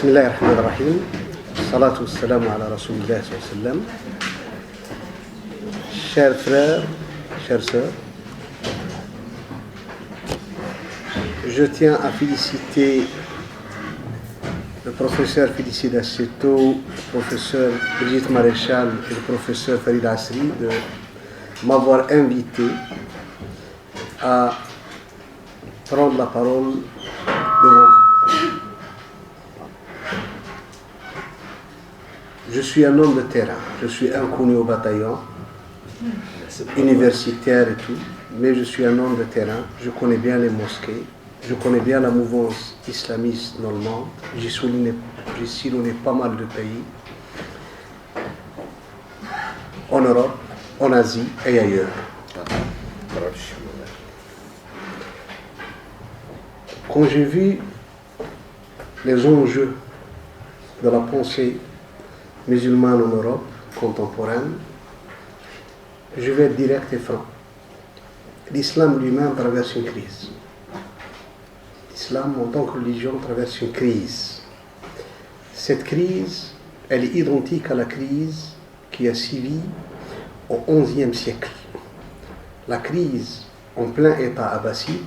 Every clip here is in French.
Bismillahirrahmanirrahim. Salatu salam ala Rasulillah sallam. Chers frères, chères sœurs, je tiens à féliciter le professeur Félicité Asseto, le professeur Brigitte Maréchal et le professeur Farid Asri de m'avoir invité à prendre la parole devant vous. Je suis un homme de terrain, je suis inconnu au bataillon, universitaire et tout, mais je suis un homme de terrain, je connais bien les mosquées, je connais bien la mouvance islamiste dans le monde, j'ai sillonné pas mal de pays, en Europe, en Asie et ailleurs. Quand j'ai vu les enjeux de la pensée musulmane en Europe contemporaine, je vais être direct et franc. L'islam lui-même traverse une crise. L'islam en tant que religion traverse une crise. Cette crise, elle est identique à la crise qui a sévi au XIe siècle. La crise en plein état abbasside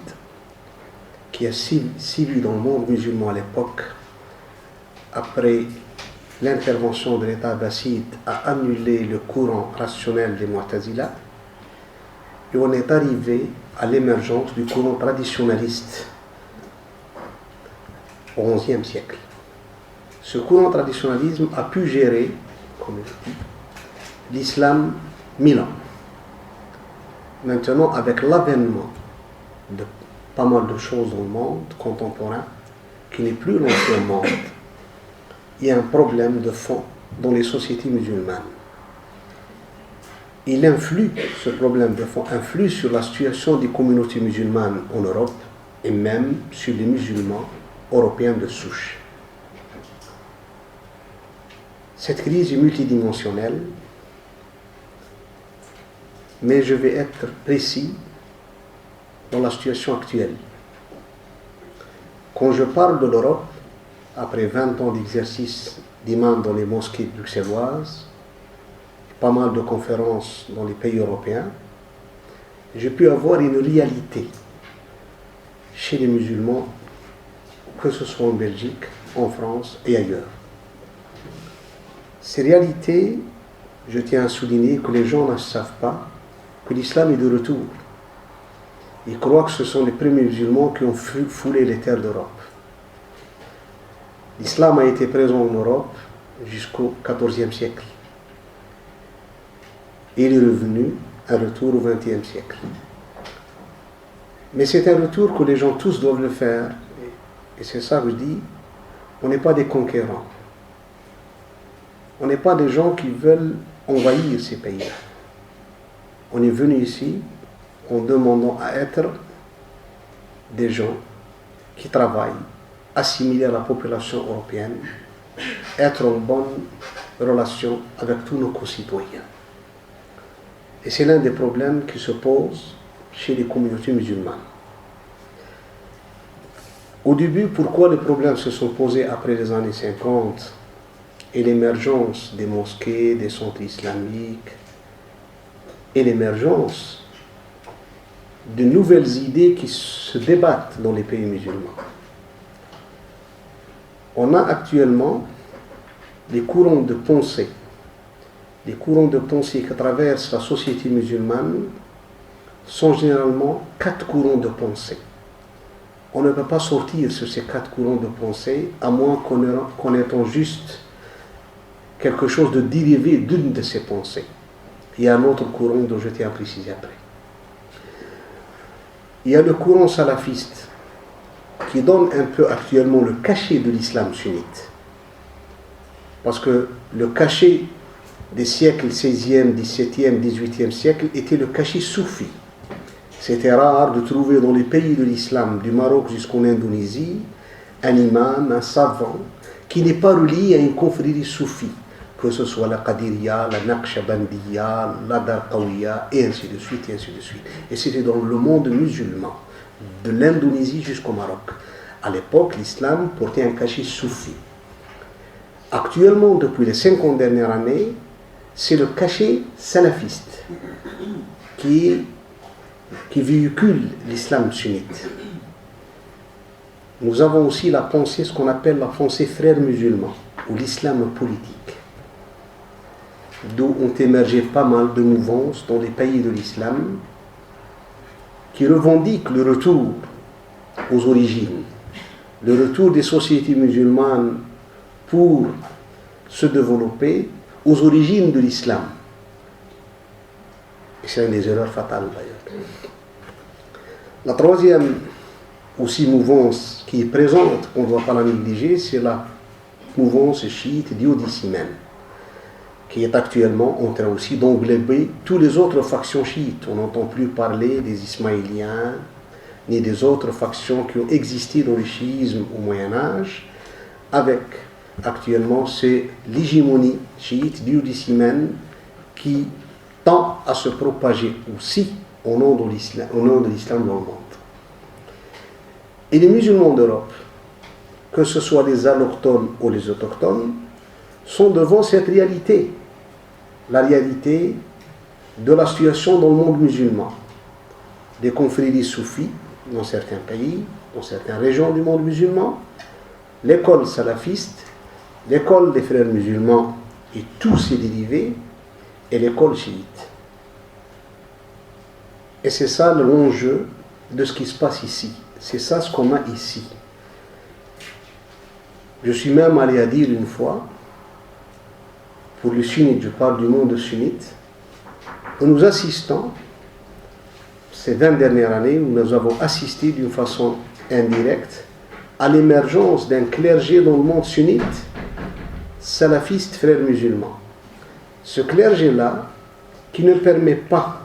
qui a sévi dans le monde musulman à l'époque, après l'intervention de l'État abbasside a annulé le courant rationnel des Mu'tazila et on est arrivé à l'émergence du courant traditionnaliste au XIe siècle. Ce courant traditionnalisme a pu gérer, comme je dis, l'islam 1000 ans. Maintenant, avec l'avènement de pas mal de choses dans le monde contemporain, qui n'est plus l'ancien monde, il y a un problème de fond dans les sociétés musulmanes. Ce problème de fond influe sur la situation des communautés musulmanes en Europe et même sur les musulmans européens de souche. Cette crise est multidimensionnelle, mais je vais être précis dans la situation actuelle. Quand je parle de l'Europe, après 20 ans d'exercice d'imam dans les mosquées bruxelloises, pas mal de conférences dans les pays européens, j'ai pu avoir une réalité chez les musulmans, que ce soit en Belgique, en France et ailleurs. Ces réalités, je tiens à souligner que les gens ne savent pas que l'islam est de retour. Ils croient que ce sont les premiers musulmans qui ont foulé les terres d'Europe. L'islam a été présent en Europe jusqu'au XIVe siècle. Il est revenu, un retour au XXe siècle. Mais c'est un retour que les gens tous doivent le faire. Et c'est ça que je dis, on n'est pas des conquérants. On n'est pas des gens qui veulent envahir ces pays-là. On est venu ici en demandant à être des gens qui travaillent, assimiler à la population européenne, être en bonne relation avec tous nos concitoyens. Et c'est l'un des problèmes qui se posent chez les communautés musulmanes. Au début, pourquoi les problèmes se sont posés après les années 50 et l'émergence des mosquées, des centres islamiques et l'émergence de nouvelles idées qui se débattent dans les pays musulmans. On a actuellement des courants de pensée. Les courants de pensée qui traversent la société musulmane sont généralement 4 courants de pensée. On ne peut pas sortir sur ces 4 courants de pensée à moins qu'en étant juste quelque chose de dérivé d'une de ces pensées. Il y a un autre courant dont je tiens à préciser après. Il y a le courant salafiste qui donne un peu actuellement le cachet de l'islam sunnite. Parce que le cachet des siècles 16e, 17e, 18e siècle était le cachet soufi. C'était rare de trouver dans les pays de l'islam, du Maroc jusqu'en Indonésie, un imam, un savant, qui n'est pas relié à une confrérie soufie, que ce soit la Qadiriya, la Naqshbandiya, la Darqawiya, et ainsi de suite, et ainsi de suite. Et c'était dans le monde musulman, de l'Indonésie jusqu'au Maroc. À l'époque, l'islam portait un cachet soufi. actuellement, depuis les 50 dernières années, c'est le cachet salafiste qui véhicule l'islam sunnite. Nous avons aussi la pensée, ce qu'on appelle la pensée frère musulman, ou l'islam politique, d'où ont émergé pas mal de mouvances dans les pays de l'islam qui revendiquent le retour aux origines, le retour des sociétés musulmanes pour se développer aux origines de l'islam. Et c'est une des erreurs fatales d'ailleurs. La troisième aussi mouvance qui est présente, on ne doit pas la négliger, c'est la mouvance chiite duodécimaine, qui est actuellement en train aussi d'englober toutes les autres factions chiites. On n'entend plus parler des Ismaéliens, ni des autres factions qui ont existé dans le chiisme au Moyen-Âge, avec actuellement c'est l'hégémonie chiite duodécimaine qui tend à se propager aussi au nom de l'islam dans le monde. Et les musulmans d'Europe, que ce soit les allochtones ou les autochtones, sont devant cette réalité, la réalité de la situation dans le monde musulman. Des confréries soufis dans certains pays, dans certaines régions du monde musulman, l'école salafiste, l'école des frères musulmans et tous ses dérivés, et l'école chiite. Et c'est ça l'enjeu de ce qui se passe ici. C'est ça ce qu'on a ici. Je suis même allé à dire une fois, pour les sunnites, je parle du monde sunnite, que nous assistons, ces 20 dernières années, où nous avons assisté d'une façon indirecte à l'émergence d'un clergé dans le monde sunnite, salafiste frères musulmans. Ce clergé-là, qui ne permet pas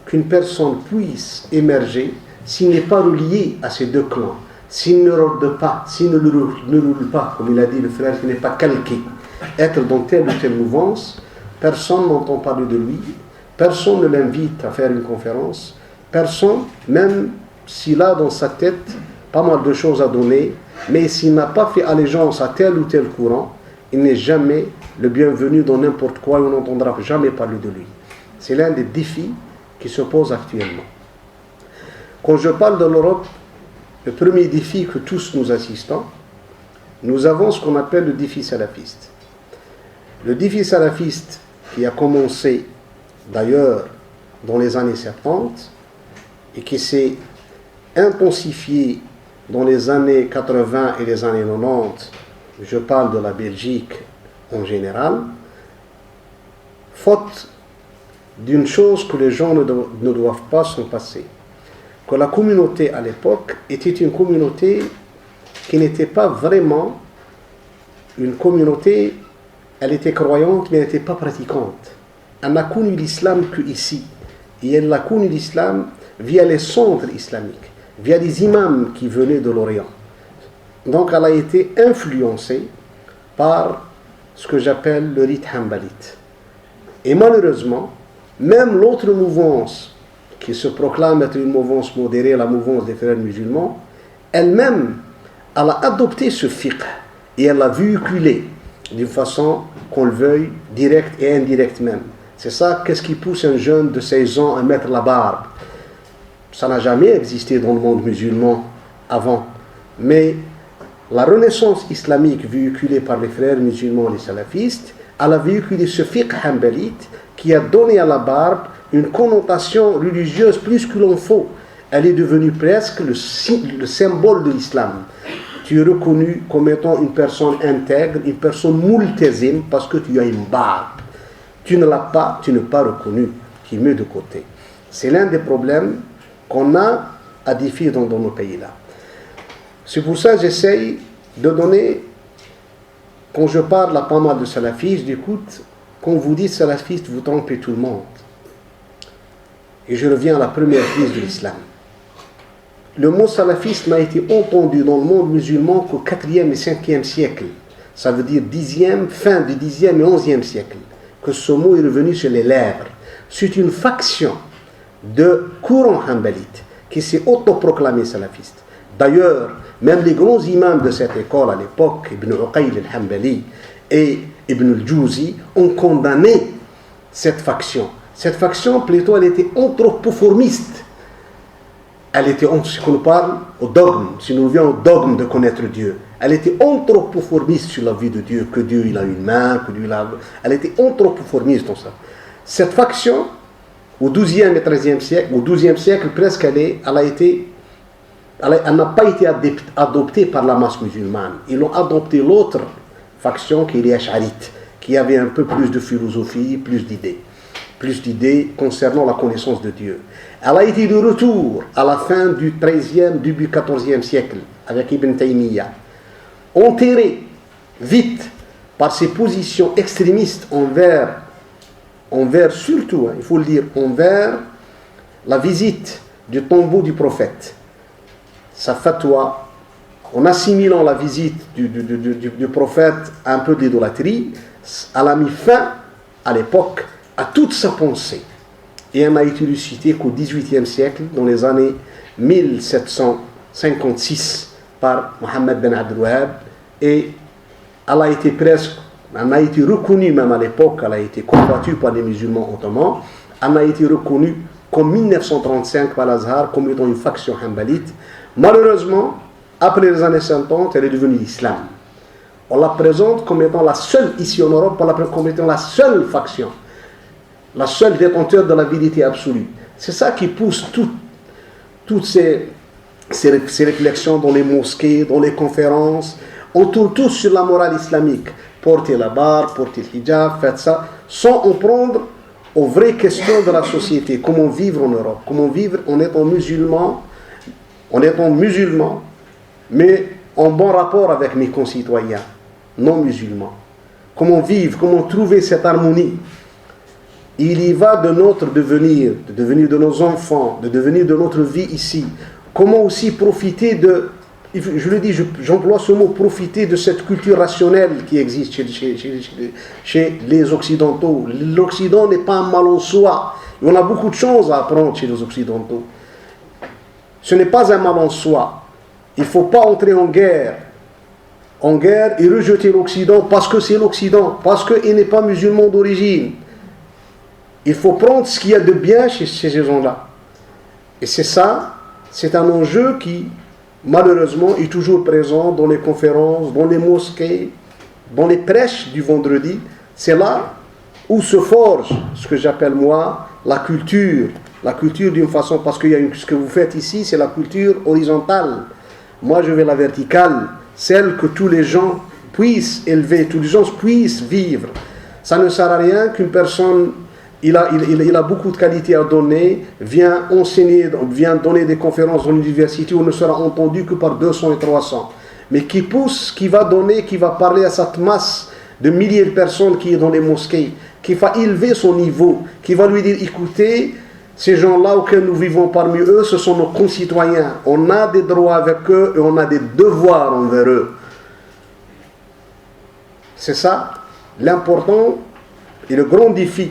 qu'une personne puisse émerger s'il n'est pas relié à ces deux clans, s'il ne rôde pas, s'il ne roule pas, comme il a dit le frère, qui n'est pas calqué, être dans telle ou telle mouvance, personne n'entend parler de lui, personne ne l'invite à faire une conférence, personne, même s'il a dans sa tête pas mal de choses à donner, mais s'il n'a pas fait allégeance à tel ou tel courant, il n'est jamais le bienvenu dans n'importe quoi et on n'entendra jamais parler de lui. C'est l'un des défis qui se posent actuellement. Quand je parle de l'Europe, le premier défi que tous nous assistons, nous avons ce qu'on appelle le défi salafiste. Le défi salafiste qui a commencé d'ailleurs dans les années 70 et qui s'est intensifié dans les années 80 et les années 90, je parle de la Belgique en général, faute d'une chose que les gens ne doivent pas s'en passer. Que la communauté à l'époque était une communauté qui n'était pas vraiment une communauté, elle était croyante mais elle n'était pas pratiquante. Elle n'a connu l'islam qu'ici. Et elle a connu l'islam via les centres islamiques, via les imams qui venaient de l'Orient. Donc elle a été influencée par ce que j'appelle le rite hanbalite. Et malheureusement, même l'autre mouvance qui se proclame être une mouvance modérée, la mouvance des frères musulmans, elle-même, elle a adopté ce fiqh et elle l'a véhiculé d'une façon, qu'on le veuille, directe et indirecte même. C'est ça, qu'est-ce qui pousse un jeune de 16 ans à mettre la barbe? Ça n'a jamais existé dans le monde musulman avant. Mais la renaissance islamique véhiculée par les frères musulmans, les salafistes, elle a véhiculé ce fiqh hanbalite qui a donné à la barbe une connotation religieuse plus que l'on faut. Elle est devenue presque le symbole de l'islam. Tu es reconnu comme étant une personne intègre, une personne multazim parce que tu as une barbe. Tu ne l'as pas, tu n'es pas reconnu, tu es mis de côté. C'est l'un des problèmes qu'on a à défier dans nos pays-là. C'est pour ça que j'essaye de donner, quand je parle à pas mal de salafistes, j'écoute, quand vous dites salafiste, vous trompez tout le monde. Et je reviens à la première crise de l'islam. Le mot salafiste n'a été entendu dans le monde musulman qu'au 4e et 5e siècle. Ça veut dire 10e, fin du 10e et 11e siècle. Que ce mot est revenu sur les lèvres. C'est une faction de courant hanbalite qui s'est autoproclamé salafiste. D'ailleurs, même les grands imams de cette école à l'époque, Ibn Uqayl al-Hanbali et Ibn al-Jawzi ont condamné cette faction. Cette faction, plutôt, elle était anthropoformiste. Elle était, si on parle au dogme, si nous vient au dogme de connaître Dieu, elle était anthropoformiste sur la vie de Dieu, que Dieu il a une main, que Dieu il a... Elle était anthropoformiste dans ça. Cette faction, au XIIe et XIIIe siècle, au XIIe siècle presque, elle n'a pas été adoptée par la masse musulmane. Ils ont adopté l'autre faction qui est les Ash'arites, qui avait un peu plus de philosophie, plus d'idées concernant la connaissance de Dieu. Elle a été de retour à la fin du XIIIe, début XIVe siècle, avec Ibn Taymiyyah, enterrée vite par ses positions extrémistes envers surtout, il faut le dire, envers la visite du tombeau du prophète. Sa fatwa, en assimilant la visite du prophète à un peu d'idolâtrie, elle a mis fin, à l'époque, à toute sa pensée. Et elle n'a été lucitée qu'au XVIIIe siècle, dans les années 1756, par Mohammed ben Abdul Wahhab. Et elle a été reconnue même à l'époque, elle a été combattue par les musulmans ottomans. Elle a été reconnue qu'en 1935 par l'Azhar comme étant une faction hanbalite. Malheureusement, après les années 50, elle est devenue l'islam. On la présente comme étant la seule, ici en Europe, on la présente comme étant la seule faction, la seule détenteur de la vérité absolue. C'est ça qui pousse toutes ces réflexions dans les mosquées, dans les conférences. On tourne tous sur la morale islamique. Portez la barbe, portez le hijab, faites ça, sans en prendre aux vraies questions de la société. Comment vivre en Europe, comment vivre en étant musulman, mais en bon rapport avec mes concitoyens non musulmans. Comment vivre, comment trouver cette harmonie. Il y va de notre devenir, de nos enfants, de devenir de notre vie ici. Comment aussi profiter de, je le dis, j'emploie ce mot, profiter de cette culture rationnelle qui existe chez les Occidentaux. L'Occident n'est pas un mal en soi. On a beaucoup de choses à apprendre chez les Occidentaux. Ce n'est pas un mal en soi. Il ne faut pas entrer en guerre et rejeter l'Occident parce que c'est l'Occident, parce qu'il n'est pas musulman d'origine. Il faut prendre ce qu'il y a de bien chez ces gens-là. Et c'est ça, c'est un enjeu qui, malheureusement, est toujours présent dans les conférences, dans les mosquées, dans les prêches du vendredi. C'est là où se forge ce que j'appelle moi la culture d'une façon, parce que ce que vous faites ici, c'est la culture horizontale. Moi, je veux la verticale, celle que tous les gens puissent élever, tous les gens puissent vivre. Ça ne sert à rien qu'une personne, il a beaucoup de qualités à donner, vient enseigner, vient donner des conférences dans l'université où on ne sera entendu que par 200 et 300. Mais qui pousse, qui va donner, qui va parler à cette masse de milliers de personnes qui est dans les mosquées, qui va élever son niveau, qui va lui dire, écoutez, ces gens-là auxquels nous vivons parmi eux, ce sont nos concitoyens. On a des droits avec eux et on a des devoirs envers eux. C'est ça l'important et le grand défi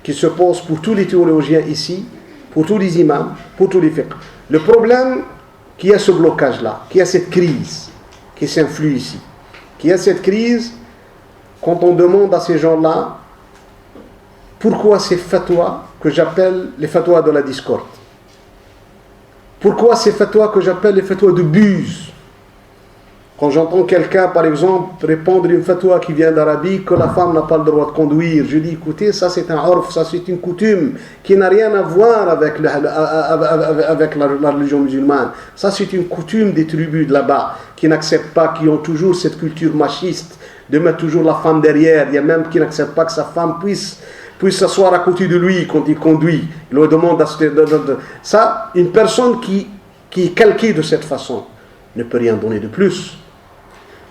qui se pose pour tous les théologiens ici, pour tous les imams, pour tous les fiqh. Le problème, qu'il y a ce blocage-là, qu'il y a cette crise qui s'influe ici, qu'il y a cette crise quand on demande à ces gens-là pourquoi ces fatwas que j'appelle les fatwas de la discorde. Pourquoi ces fatwas que j'appelle les fatwas de buse. Quand j'entends quelqu'un, par exemple, répondre une fatwa qui vient d'Arabie, que la femme n'a pas le droit de conduire, je dis, écoutez, ça c'est un orf, ça c'est une coutume qui n'a rien à voir avec la religion musulmane. Ça c'est une coutume des tribus de là-bas, qui n'acceptent pas, qui ont toujours cette culture machiste, de mettre toujours la femme derrière. Il y a même qui n'acceptent pas que sa femme puisse s'asseoir à côté de lui quand il conduit. Il lui demande ça, une personne qui est calquée de cette façon ne peut rien donner de plus.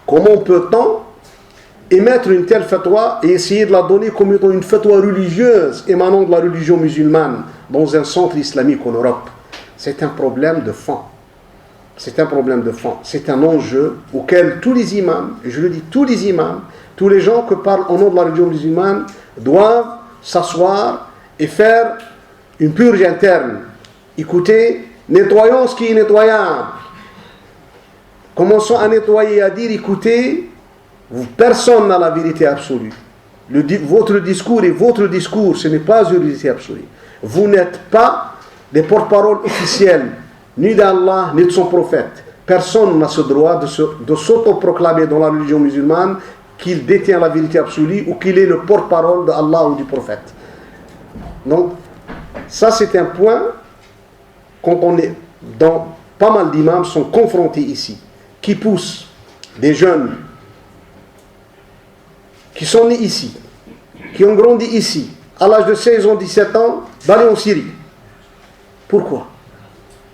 Comment peut-on émettre une telle fatwa et essayer de la donner comme étant une fatwa religieuse émanant de la religion musulmane dans un centre islamique en Europe? C'est un problème de fond. C'est un problème de fond. C'est un enjeu auquel tous les imams, et je le dis tous les imams, tous les gens qui parlent au nom de la religion musulmane doivent s'asseoir et faire une purge interne. Écoutez, nettoyons ce qui est nettoyable. Commençons à nettoyer, à dire, écoutez, Personne n'a la vérité absolue. Votre discours est votre discours, ce n'est pas une vérité absolue. Vous n'êtes pas des porte-paroles officiels, ni d'Allah, ni de son prophète. Personne n'a ce droit de s'autoproclamer dans la religion musulmane qu'il détient la vérité absolue ou qu'il est le porte-parole d'Allah ou du prophète. Donc, ça c'est un point, quand on est dans pas mal d'imams sont confrontés ici, qui poussent des jeunes qui sont nés ici, qui ont grandi ici, à l'âge de 16 ans, 17 ans, d'aller en Syrie. Pourquoi?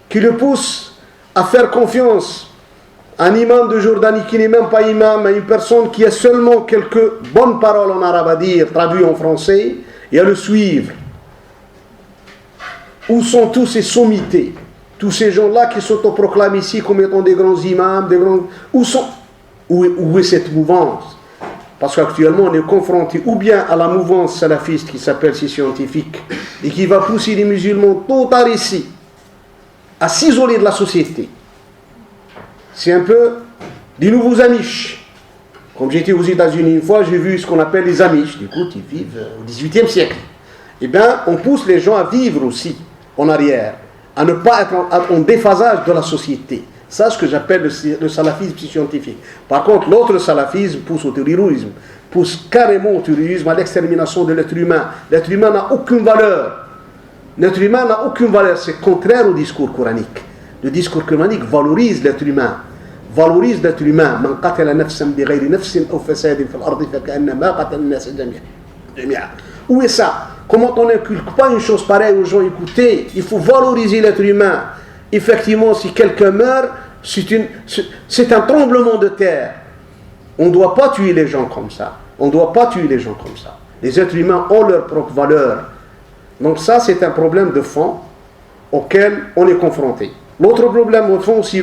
Qui le poussent à faire confiance à un imam de Jordanie qui n'est même pas imam, à une personne qui a seulement quelques bonnes paroles en arabe à dire, traduit en français, et à le suivre. Où sont tous ces sommités? Tous ces gens-là qui s'autoproclament ici comme étant des grands imams, où est cette mouvance? Parce qu'actuellement on est confronté ou bien à la mouvance salafiste qui s'appelle scientifique et qui va pousser les musulmans tôt tard ici à s'isoler de la société. C'est un peu des nouveaux Amish. Comme j'étais aux États-Unis une fois, j'ai vu ce qu'on appelle les Amish. Du coup, ils vivent au XVIIIe siècle. Eh bien, on pousse les gens à vivre aussi en arrière, à ne pas être en déphasage de la société. Ça, c'est ce que j'appelle le salafisme scientifique. Par contre, l'autre salafisme pousse au terrorisme, pousse carrément au terrorisme, à l'extermination de l'être humain. L'être humain n'a aucune valeur. L'être humain n'a aucune valeur. C'est contraire au discours coranique. Le discours coranique valorise l'être humain. Valorise l'être humain. Man qatala nafsan bighayri nafsin aw fasadin fil ardi fakannama qatala an-nas jami'an. Où est ça? Comment on n'inculque pas une chose pareille aux gens? Écoutez, il faut valoriser l'être humain. Effectivement, si quelqu'un meurt, c'est un tremblement de terre. On ne doit pas tuer les gens comme ça. On ne doit pas tuer les gens comme ça. Les êtres humains ont leur propre valeur. Donc ça, c'est un problème de fond auquel on est confronté. L'autre problème au fond aussi,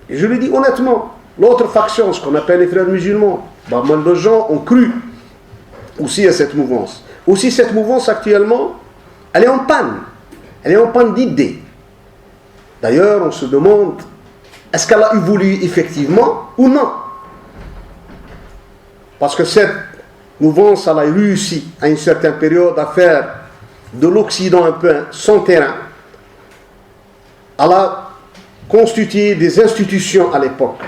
et je le dis honnêtement, l'autre faction, ce qu'on appelle les frères musulmans, pas mal de gens ont cru aussi à cette mouvance. Aussi cette mouvance actuellement, elle est en panne. Elle est en panne d'idées. D'ailleurs, on se demande, est-ce qu'elle a évolué effectivement ou non? Parce que cette mouvance, elle a réussi à une certaine période à faire de l'Occident un peu son terrain. Elle a constitué des institutions à l'époque.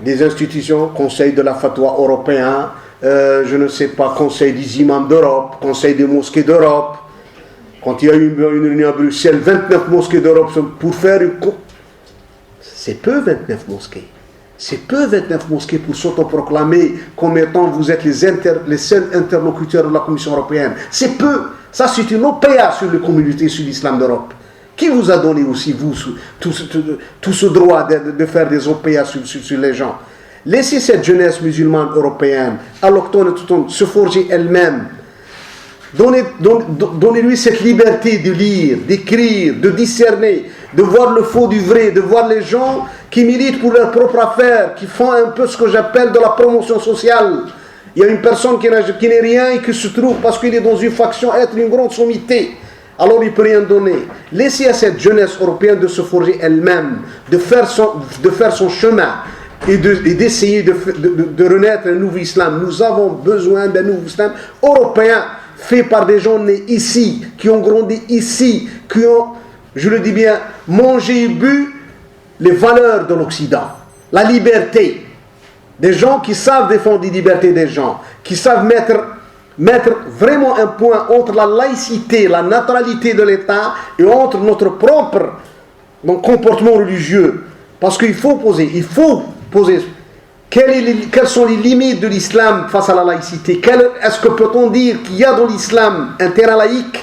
Des institutions, Conseil de la Fatwa européen, je ne sais pas, Conseil des imams d'Europe, Conseil des mosquées d'Europe. Quand il y a eu une réunion à Bruxelles, 29 mosquées d'Europe pour faire une... C'est peu 29 mosquées. C'est peu 29 mosquées pour s'autoproclamer comme étant vous êtes les seuls interlocuteurs de la Commission européenne. C'est peu. Ça, c'est une OPA sur les communautés sur l'islam d'Europe. Qui vous a donné aussi, vous, tout ce droit de faire des OPA sur les gens? Laissez cette jeunesse musulmane européenne, alloctone, se forger elle-même. Donnez-lui cette liberté de lire, d'écrire, de discerner, de voir le faux du vrai, de voir les gens qui militent pour leur propre affaire, qui font un peu ce que j'appelle de la promotion sociale. Il y a une personne qui n'est rien et qui se trouve, parce qu'il est dans une faction, être une grande sommité. Alors il ne peut rien donner. Laissez à cette jeunesse européenne de se forger elle-même, de faire son chemin et d'essayer de renaître un nouveau islam. Nous avons besoin d'un nouveau islam européen, fait par des gens nés ici, qui ont grandi ici, qui ont, je le dis bien, mangé et bu les valeurs de l'Occident, la liberté. Des gens qui savent défendre les libertés des gens, qui savent mettre vraiment un point entre la laïcité, la neutralité de l'État et entre notre propre comportement religieux. Parce qu'il faut poser quelles sont les limites de l'islam face à la laïcité. Est-ce que peut-on dire qu'il y a dans l'islam un terrain laïque?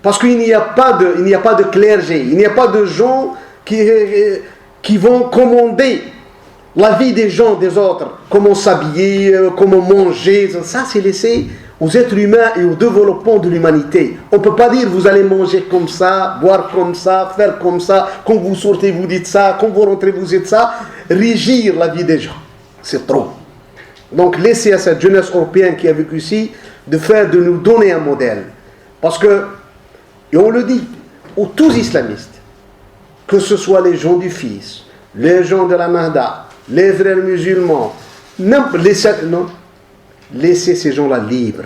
Parce qu'il n'y a pas de clergé, il n'y a pas de gens qui vont commander la vie des gens, des autres, comment s'habiller, comment manger. Ça, c'est laissé aux êtres humains et au développement de l'humanité. On ne peut pas dire vous allez manger comme ça, boire comme ça, faire comme ça, quand vous sortez vous dites ça, quand vous rentrez vous dites ça. Régir la vie des gens, c'est trop. Donc laissez à cette jeunesse européenne qui a vécu ici de nous donner un modèle. Parce que, et on le dit, tous islamistes, que ce soit les gens du Fils, les gens de la Nahda, les frères musulmans, non, laissez ces gens-là libres.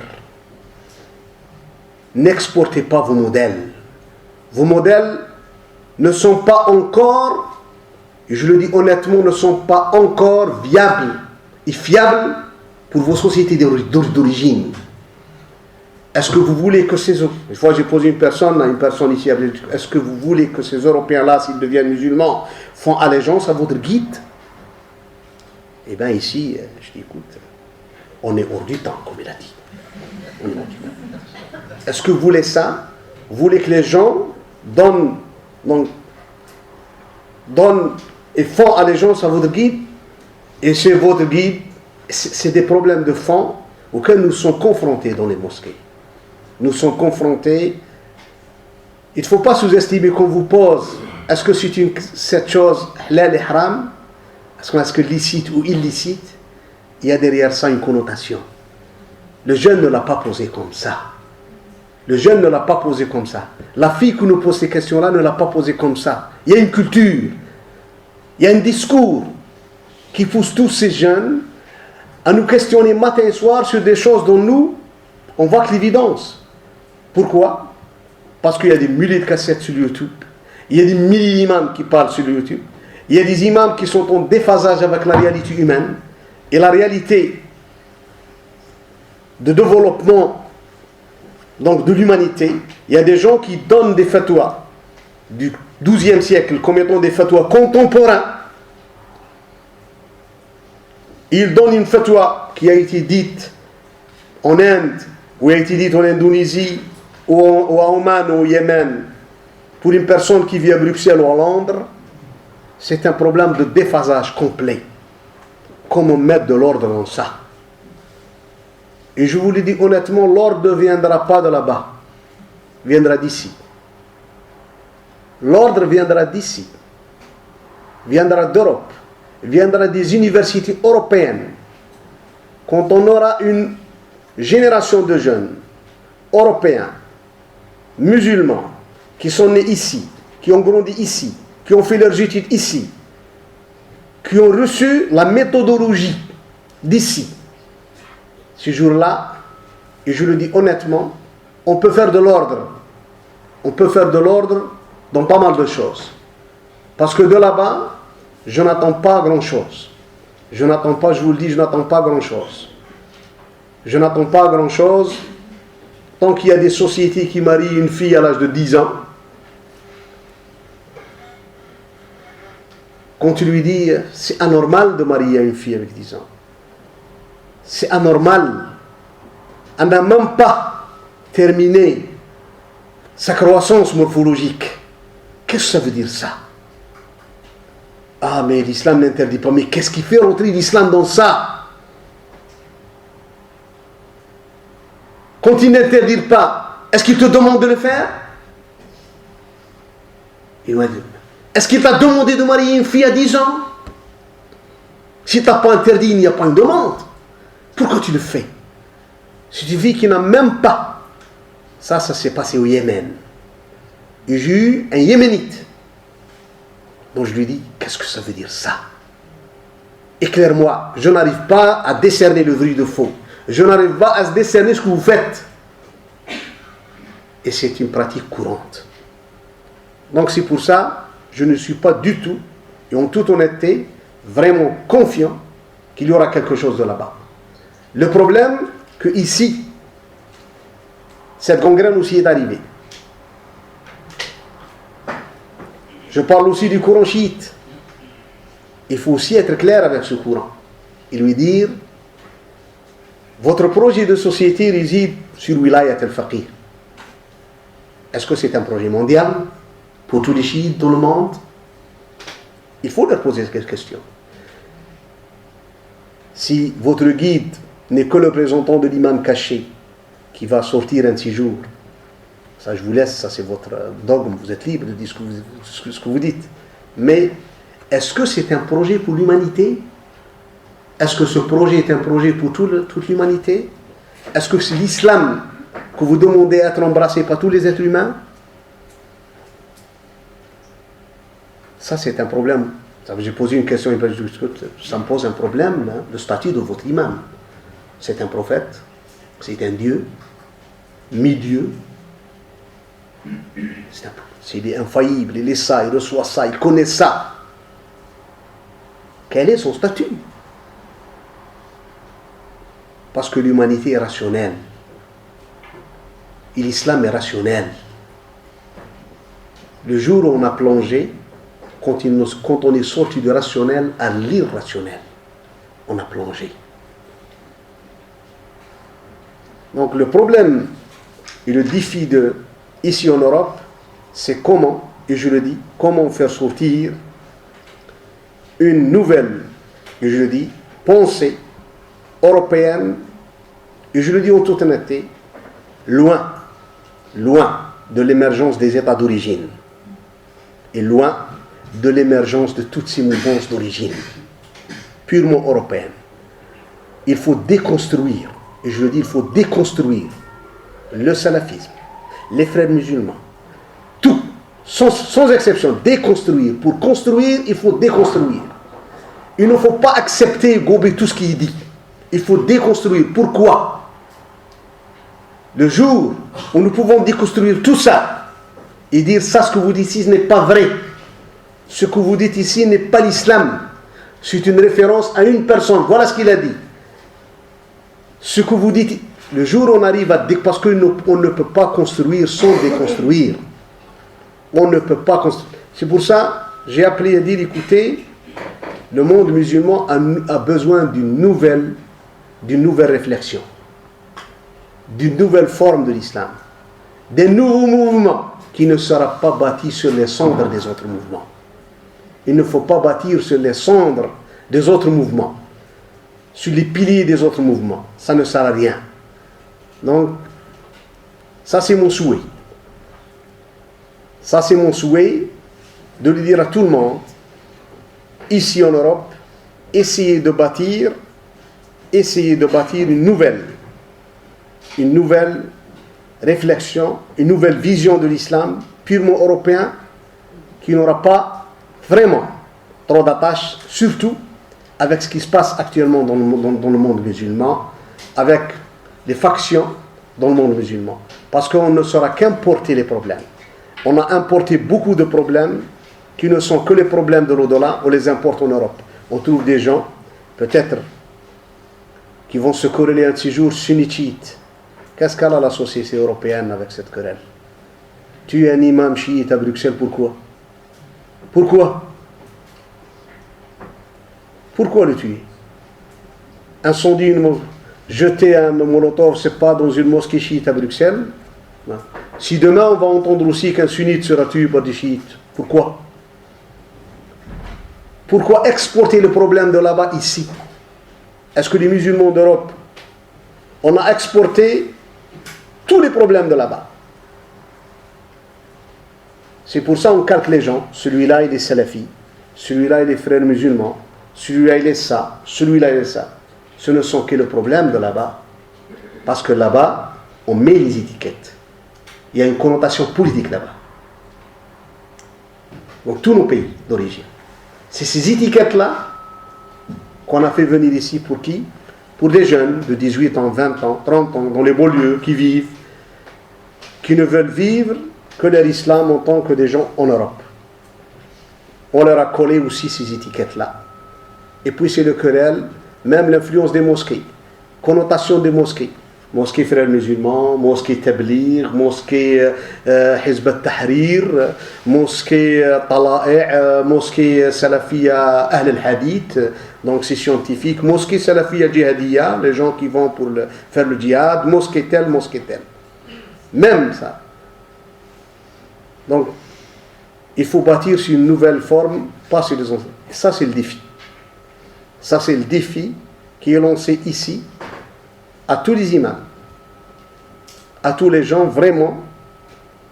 N'exportez pas vos modèles. Vos modèles ne sont pas encore, et je le dis honnêtement, ne sont pas encore viables et fiables pour vos sociétés d'origine. Est-ce que vous voulez que ces... Une fois j'ai posé une personne ici, est-ce que vous voulez que ces Européens-là, s'ils deviennent musulmans, font allégeance à votre guide? Eh bien ici, je dis, écoute, on est hors du temps, comme il a dit. On est hors du temps. Est-ce que vous voulez ça? Vous voulez que les gens donnent et font allégeance à votre guide? Et c'est votre guide, c'est des problèmes de fond auxquels nous sommes confrontés dans les mosquées. Nous sommes confrontés. Il ne faut pas sous-estimer qu'on vous pose, est-ce que c'est cette chose halal et haram? Est-ce que licite ou illicite? Il y a derrière ça une connotation. Le jeune ne l'a pas posé comme ça. Le jeune ne l'a pas posé comme ça. La fille qui nous pose ces questions-là ne l'a pas posé comme ça. Il y a une culture, il y a un discours qui pousse tous ces jeunes à nous questionner matin et soir sur des choses dont nous, on voit que l'évidence. Pourquoi? Parce qu'il y a des milliers de cassettes sur YouTube. Il y a des milliers d'imams qui parlent sur YouTube. Il y a des imams qui sont en déphasage avec la réalité humaine. Et la réalité de développement donc de l'humanité. Il y a des gens qui donnent des fatwas du XIIe siècle comme étant des fatwas contemporains. Ils donnent une fatwa qui a été dite en Inde, ou a été dite en Indonésie, ou à Oman, ou au Yémen, pour une personne qui vit à Bruxelles ou à Londres. C'est un problème de déphasage complet. Comment mettre de l'ordre dans ça? Et je vous le dis honnêtement, l'ordre ne viendra pas de là-bas. Il viendra d'ici. L'ordre viendra d'ici. Viendra d'Europe. Viendra des universités européennes. Quand on aura une génération de jeunes européens, musulmans, qui sont nés ici, qui ont grandi ici, qui ont fait leurs études ici, qui ont reçu la méthodologie d'ici, ce jour-là, et je le dis honnêtement, on peut faire de l'ordre. On peut faire de l'ordre dans pas mal de choses. Parce que de là-bas, je n'attends pas grand-chose. Je n'attends pas, je vous le dis, je n'attends pas grand-chose. Je n'attends pas grand-chose tant qu'il y a des sociétés qui marient une fille à l'âge de 10 ans. Quand tu lui dis, c'est anormal de marier une fille avec 10 ans. C'est anormal. Elle n'a même pas terminé sa croissance morphologique. Qu'est-ce que ça veut dire ça? Ah, mais l'islam n'interdit pas. Mais qu'est-ce qui fait rentrer l'islam dans ça? Quand il n'interdit pas, est-ce qu'il te demande de le faire? Est-ce qu'il t'a demandé de marier une fille à 10 ans? Si tu n'as pas interdit, il n'y a pas une demande. Pourquoi tu le fais? C'est une fille qui n'a même pas. Ça s'est passé au Yémen. Et j'ai eu un Yéménite. Donc je lui dis, qu'est-ce que ça veut dire ça? Éclaire-moi. Je n'arrive pas à décerner le vrai de faux. Je n'arrive pas à décerner ce que vous faites. Et c'est une pratique courante. Donc c'est pour ça, je ne suis pas du tout, et en toute honnêteté, vraiment confiant qu'il y aura quelque chose de là-bas. Le problème, que ici, cette gangrène aussi est arrivée. Je parle aussi du courant chiite. Il faut aussi être clair avec ce courant. Et lui dire, votre projet de société réside sur Wilayat al-Faqih. Est-ce que c'est un projet mondial pour tous les chiites dans le monde? Il faut leur poser cette question. Si votre guide n'est que le représentant de l'imam caché qui va sortir un de ces jours, ça je vous laisse, ça c'est votre dogme, vous êtes libre de dire ce que vous dites. Mais est-ce que c'est un projet pour l'humanité? Est-ce que ce projet est un projet pour toute l'humanité? Est-ce que c'est l'islam que vous demandez à être embrassé par tous les êtres humains? Ça c'est un problème J'ai posé une question, ça me pose un problème, hein, le statut de votre imam. C'est un prophète, c'est un dieu, mi-dieu. Il est infaillible, il est ça, il reçoit ça, il connaît ça. Quel est son statut? Parce que l'humanité est rationnelle. Et l'islam est rationnel. Le jour où on a plongé, quand on est sorti du rationnel à l'irrationnel, on a plongé. Donc le problème et le défi ici en Europe, c'est comment, et je le dis, comment faire sortir une nouvelle, et je le dis, pensée européenne, et je le dis en toute honnêteté, loin de l'émergence des États d'origine, et loin de l'émergence de toutes ces mouvances d'origine, purement européennes. Il faut déconstruire, et je le dis, il faut déconstruire le salafisme, les frères musulmans, tout, sans exception, déconstruire. Pour construire, il faut déconstruire. Il ne faut pas accepter et gober tout ce qui est dit. Il faut déconstruire. Pourquoi? Le jour où nous pouvons déconstruire tout ça et dire ça, ce que vous dites ici, ce n'est pas vrai. Ce que vous dites ici n'est pas l'islam. C'est une référence à une personne. Voilà ce qu'il a dit. Ce que vous dites, le jour où on arrive à parce qu'on ne peut pas construire sans déconstruire. On ne peut pas construire. C'est pour ça que j'ai appelé à dire, écoutez, le monde musulman a besoin d'une nouvelle réflexion, d'une nouvelle forme de l'islam, d'un nouveau mouvement qui ne sera pas bâti sur les cendres des autres mouvements. Il ne faut pas bâtir sur les cendres des autres mouvements, sur les piliers des autres mouvements. Ça ne sert à rien. Donc, ça c'est mon souhait. Ça c'est mon souhait de le dire à tout le monde, ici en Europe, essayez de bâtir une nouvelle réflexion, une nouvelle vision de l'islam purement européen qui n'aura pas vraiment trop d'attache, surtout avec ce qui se passe actuellement dans le monde musulman, avec les factions dans le monde musulman. Parce qu'on ne saura qu'importer les problèmes. On a importé beaucoup de problèmes qui ne sont que les problèmes de l'au-delà, on les importe en Europe. On trouve des gens, peut-être, qui vont se corréler un de ces jours sunnites. Qu'est-ce qu'elle a la société européenne avec cette querelle? Tu es un imam chiite à Bruxelles, pourquoi? Pourquoi le tuer? Incendier jeter un molotov, c'est pas dans une mosquée chiite à Bruxelles? Non. Si demain on va entendre aussi qu'un sunnite sera tué par des chiites, pourquoi? Pourquoi exporter le problème de là-bas ici? Est-ce que les musulmans d'Europe, on a exporté tous les problèmes de là-bas? C'est pour ça qu'on calque les gens. Celui-là il est salafi, celui-là il est frère musulman, celui-là il est ça, celui-là il est ça. Ce ne sont que les problèmes de là-bas. Parce que là-bas, on met les étiquettes. Il y a une connotation politique là-bas. Donc tous nos pays d'origine. C'est ces étiquettes-là qu'on a fait venir ici pour qui? Pour des jeunes de 18 ans, 20 ans, 30 ans, dans les beaux lieux, qui ne veulent vivre que leur islam en tant que des gens en Europe. On leur a collé aussi ces étiquettes-là. Et puis c'est le querelle, même l'influence des mosquées, connotation des mosquées. Mosquée frères musulmans, mosquée Tabligh, mosquée Hizb al-Tahrir, mosquée Tala'i', mosquée Salafia Ahl al-Hadith, donc c'est scientifique, mosquée Salafia Jihadiyya, les gens qui vont pour faire le djihad, mosquée telle. Même ça. Donc, il faut bâtir sur une nouvelle forme, pas sur les autres. Ça c'est le défi. Ça c'est le défi qui est lancé ici, à tous les imams, à tous les gens vraiment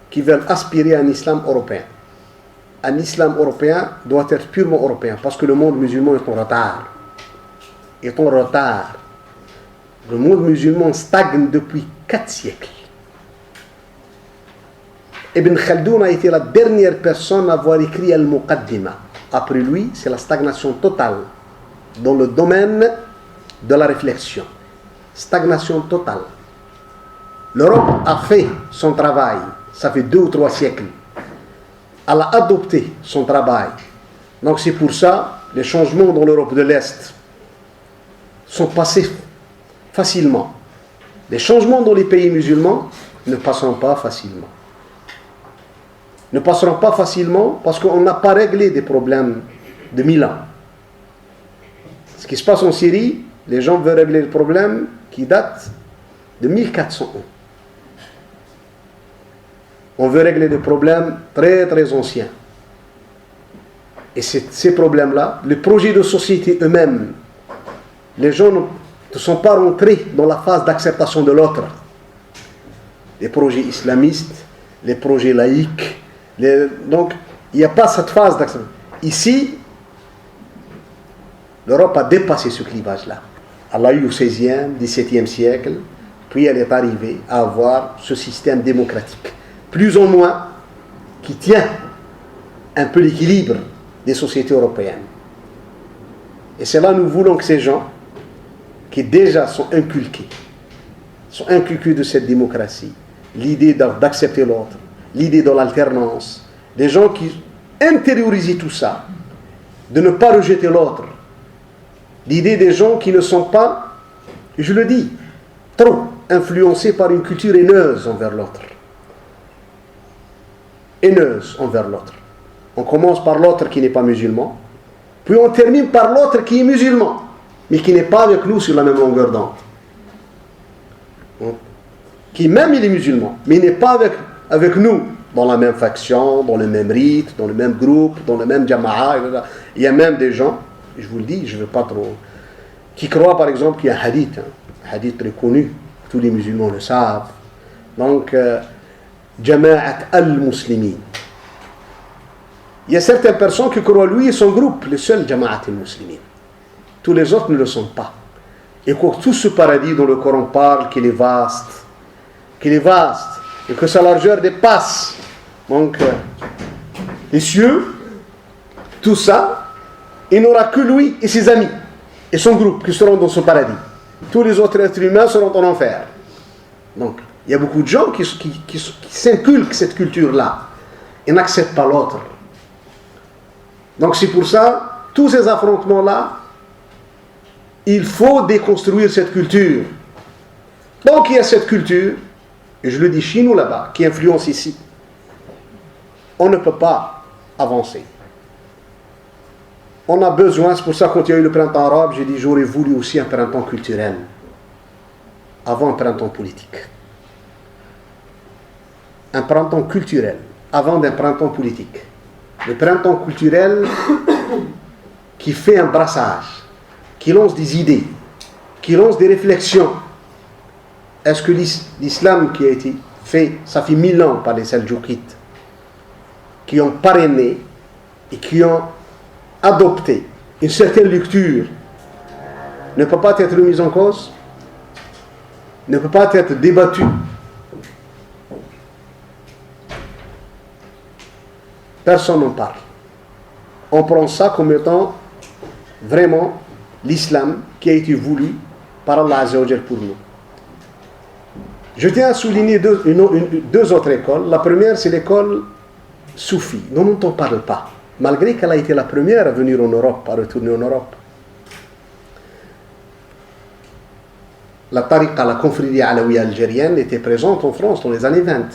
qui veulent aspirer à un islam européen. Un islam européen doit être purement européen, parce que le monde musulman est en retard. Le monde musulman stagne depuis 4 siècles. Ibn Khaldoun a été la dernière personne à avoir écrit Al-Muqaddima, après lui, c'est la stagnation totale dans le domaine de la réflexion. Stagnation totale. L'Europe a fait son travail, ça fait 2 ou 3 siècles. Elle a adopté son travail. Donc c'est pour ça, les changements dans l'Europe de l'Est sont passés facilement. Les changements dans les pays musulmans ne passeront pas facilement. Ne passeront pas facilement parce qu'on n'a pas réglé des problèmes de 1000 ans. Ce qui se passe en Syrie, les gens veulent régler le problème qui date de 1400 ans. On veut régler des problèmes très très anciens. Et ces problèmes-là, les projets de société eux-mêmes, les gens ne sont pas rentrés dans la phase d'acceptation de l'autre. Les projets islamistes, les projets laïques, donc il n'y a pas cette phase d'acceptation. Ici, l'Europe a dépassé ce clivage-là. Elle a eu au XVIe, XVIIe siècle, puis elle est arrivée à avoir ce système démocratique, plus ou moins, qui tient un peu l'équilibre des sociétés européennes. Et c'est là que nous voulons que ces gens, qui déjà sont inculqués de cette démocratie, l'idée d'accepter l'autre, l'idée de l'alternance, des gens qui intériorisent tout ça, de ne pas rejeter l'autre, l'idée des gens qui ne sont pas, je le dis, trop influencés par une culture haineuse envers l'autre. Haineuse envers l'autre. On commence par l'autre qui n'est pas musulman, puis on termine par l'autre qui est musulman, mais qui n'est pas avec nous sur la même longueur d'onde. Qui même il est musulman, mais il n'est pas avec nous dans la même faction, dans le même rite, dans le même groupe, dans le même jama'a. Il y a même des gens, je vous le dis, je ne veux pas trop, qui croient par exemple qu'il y a un hadith très connu, tous les musulmans le savent. Donc, Jama'at al-Muslimin. Il y a certaines personnes qui croient lui et son groupe, le seul Jama'at al-Muslimin. Tous les autres ne le sont pas. Et que tout ce paradis dont le Coran parle, qu'il est vaste, et que sa largeur dépasse donc les cieux, tout ça, il n'aura que lui et ses amis et son groupe qui seront dans ce paradis. Tous les autres êtres humains seront en enfer. Donc, il y a beaucoup de gens qui s'inculquent cette culture-là et n'acceptent pas l'autre. Donc c'est pour ça, tous ces affrontements-là, il faut déconstruire cette culture. Donc il y a cette culture, et je le dis chez nous là-bas, qui influence ici. On ne peut pas avancer. On a besoin, c'est pour ça quand il y a eu le printemps arabe, j'ai dit j'aurais voulu aussi un printemps culturel, avant un printemps politique. Un printemps culturel, avant d'un printemps politique. Le printemps culturel qui fait un brassage, qui lance des idées, qui lance des réflexions. Est-ce que l'islam qui a été fait, ça fait 1000 ans par les Seldjoukites, qui ont parrainé et qui ont adopté une certaine lecture, ne peut pas être remise en cause, ne peut pas être débattue? Personne n'en parle. On prend ça comme étant vraiment l'islam qui a été voulu par Allah Azza wa Jal pour nous. Je tiens à souligner deux autres écoles. La première, c'est l'école soufie, dont on ne parle pas, malgré qu'elle a été la première à venir en Europe, à retourner en Europe. La tariqa, la confrérie alaouia algérienne, était présente en France dans les années 20.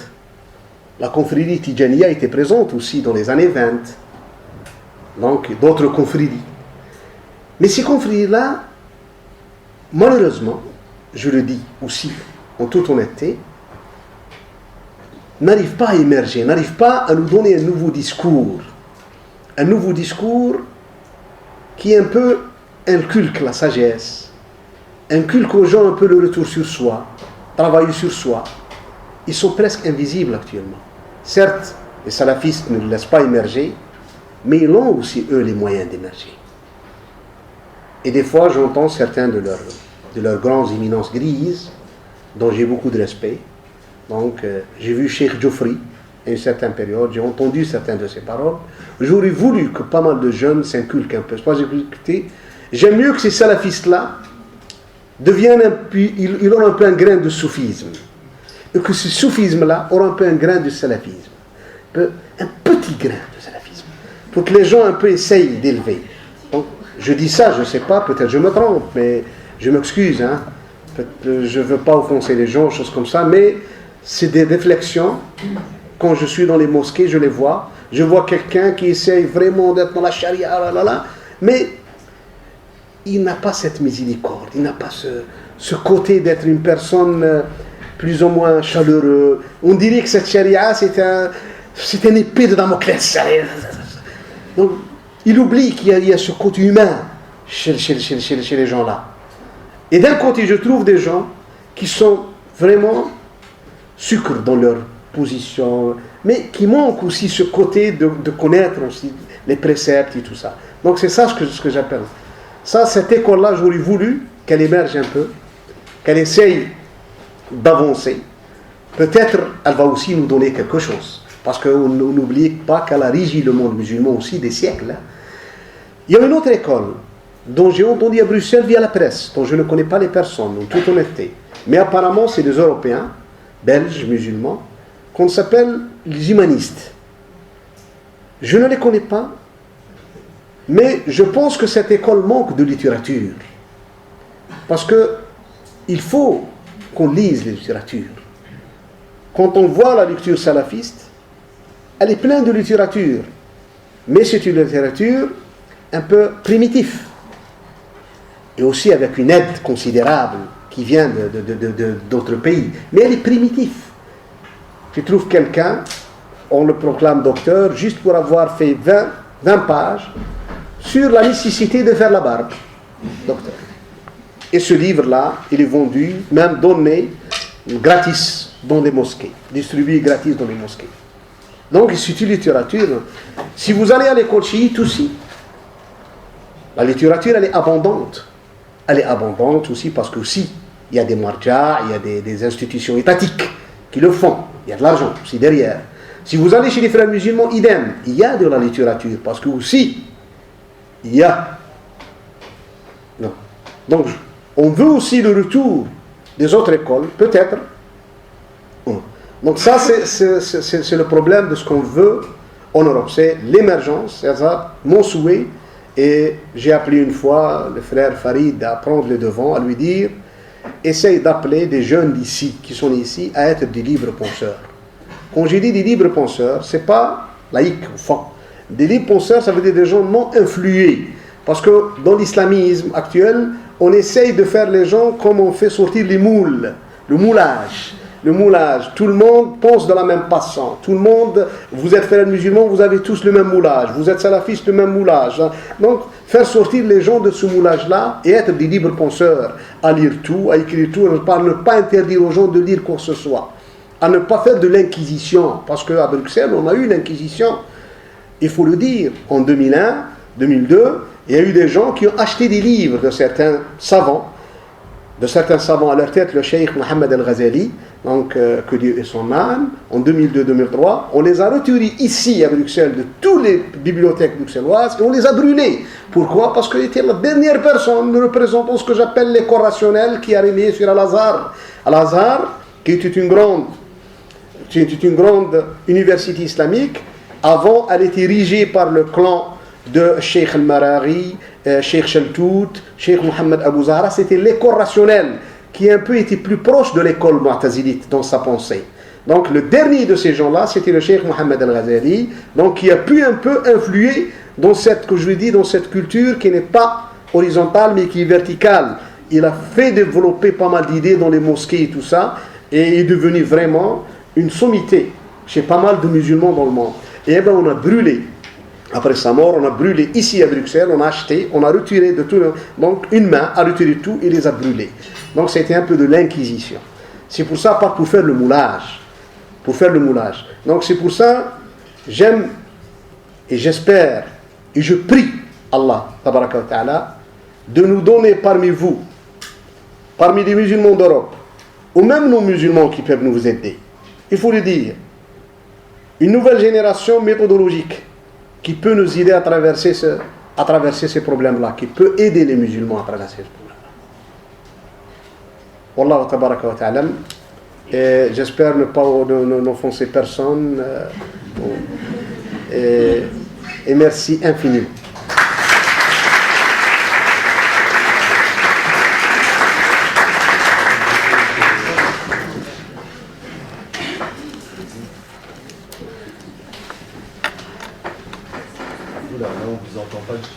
La confrérie Tijaniya était présente aussi dans les années 20. Donc, d'autres confréries. Mais ces confréries-là, malheureusement, je le dis aussi en toute honnêteté, n'arrivent pas à émerger, n'arrivent pas à nous donner un nouveau discours. Un nouveau discours qui un peu inculque la sagesse, inculque aux gens un peu le retour sur soi, travailler sur soi. Ils sont presque invisibles actuellement. Certes, les salafistes ne les laissent pas émerger, mais ils ont aussi, eux, les moyens d'émerger. Et des fois, j'entends certains de leurs grandes éminences grises, dont j'ai beaucoup de respect. Donc, j'ai vu Cheikh Djoufri, à une certaine période, j'ai entendu certaines de ces paroles. J'aurais voulu que pas mal de jeunes s'inculquent un peu. C'est pas écoutez, j'aime mieux que ces salafistes-là deviennent ils ont un peu un grain de soufisme. Et que ce soufisme-là aura un peu un grain de salafisme. Un petit grain de salafisme. Pour que les gens un peu essayent d'élever. Donc, je dis ça, je ne sais pas, peut-être je me trompe, mais je m'excuse. Hein. Je ne veux pas offenser les gens, choses comme ça, mais c'est des réflexions. Quand je suis dans les mosquées, je les vois. Je vois quelqu'un qui essaye vraiment d'être dans la charia, mais il n'a pas cette miséricorde, il n'a pas ce côté d'être une personne plus ou moins chaleureux. On dirait que cette charia, c'est une épée de Damoclès. Donc, il oublie qu'il y a ce côté humain chez les gens là. Et d'un côté, je trouve des gens qui sont vraiment sucres dans leur position, mais qui manquent aussi ce côté de connaître aussi les préceptes et tout ça. Donc c'est ça ce que j'appelle. Ça, cette école-là, j'aurais voulu qu'elle émerge un peu, qu'elle essaye d'avancer. Peut-être elle va aussi nous donner quelque chose. Parce qu'on n'oublie pas qu'elle a régi le monde musulman aussi des siècles. Hein. Il y a une autre école dont j'ai entendu à Bruxelles via la presse, dont je ne connais pas les personnes, en toute honnêteté. Mais apparemment, c'est des Européens, Belges, musulmans, qu'on s'appelle les humanistes. Je ne les connais pas, mais je pense que cette école manque de littérature. Parce qu'il faut qu'on lise la littérature. Quand on voit la lecture salafiste, elle est pleine de littérature. Mais c'est une littérature un peu primitive. Et aussi avec une aide considérable qui vient d'autres pays. Mais elle est primitive. Tu trouves quelqu'un, on le proclame docteur, juste pour avoir fait 20 pages sur la nécessité de faire la barbe. Docteur. Et ce livre-là, il est vendu, même donné gratis dans les mosquées, distribué gratis dans les mosquées. Donc c'est une littérature. Si vous allez à l'école chiite aussi, la littérature, elle est abondante. Elle est abondante aussi parce que aussi, il y a des marjas, il y a des institutions étatiques qui le font. Il y a de l'argent aussi derrière. Si vous allez chez les frères musulmans, idem, il y a de la littérature parce que aussi, il y a. Non. Donc, on veut aussi le retour des autres écoles, peut-être. Donc ça, c'est le problème de ce qu'on veut en Europe. C'est l'émergence, c'est ça, mon souhait. Et j'ai appelé une fois le frère Farid à prendre le devant, à lui dire, essaye d'appeler des jeunes d'ici, qui sont ici, à être des libres penseurs. Quand j'ai dit des libres penseurs, c'est pas laïque au fond. Des libres penseurs, ça veut dire des gens non influés. Parce que dans l'islamisme actuel, on essaye de faire les gens comme on fait sortir les moules, le moulage. Le moulage, tout le monde pense de la même façon. Tout le monde, vous êtes frères musulmans, vous avez tous le même moulage. Vous êtes salafistes, le même moulage. Donc, faire sortir les gens de ce moulage-là et être des libres penseurs, à lire tout, à écrire tout, à ne pas interdire aux gens de lire quoi que ce soit. À ne pas faire de l'inquisition. Parce qu'à Bruxelles, on a eu l'inquisition. Il faut le dire, en 2001, 2002, il y a eu des gens qui ont acheté des livres de certains savants. À leur tête, le cheikh Mohammed al-Ghazali, donc que Dieu ait son âme, en 2002-2003, on les a retirés ici à Bruxelles de toutes les bibliothèques bruxelloises et on les a brûlés. Pourquoi? Parce qu'il était la dernière personne représentant ce que j'appelle l'école rationnelle qui a régné sur Al-Azhar. Al-Azhar, qui était une grande université islamique, avant elle était érigée par le clan de Cheikh al-Marari, Cheikh Shaltout, Cheikh Mohammed Abou Zahra, c'était l'école rationnelle qui un peu était plus proche de l'école mu'tazilite dans sa pensée. Donc le dernier de ces gens-là, c'était le Cheikh Mohammed al-Ghazali, donc qui a pu un peu influer dans cette, que je dis, dans cette culture qui n'est pas horizontale mais qui est verticale. Il a fait développer pas mal d'idées dans les mosquées et tout ça, et est devenu vraiment une sommité chez pas mal de musulmans dans le monde. Et bien on a brûlé. Après sa mort, on a brûlé ici à Bruxelles, on a acheté, on a retiré de tout. Donc une main a retiré tout et les a brûlés. Donc c'était un peu de l'inquisition. C'est pour ça, pas pour faire le moulage. Pour faire le moulage. Donc c'est pour ça, j'aime et j'espère et je prie Allah, tabaraka wa ta'ala, de nous donner parmi vous, parmi les musulmans d'Europe, ou même nos musulmans qui peuvent nous aider. Il faut le dire. une nouvelle génération méthodologique qui peut nous aider à traverser ces problèmes-là, qui peut aider les musulmans à traverser ces problèmes-là. Wallahu tabaraka wa ta'ala. Et j'espère ne pas n'offenser personne. Et merci infiniment. Oula, là on vous entend pas du tout.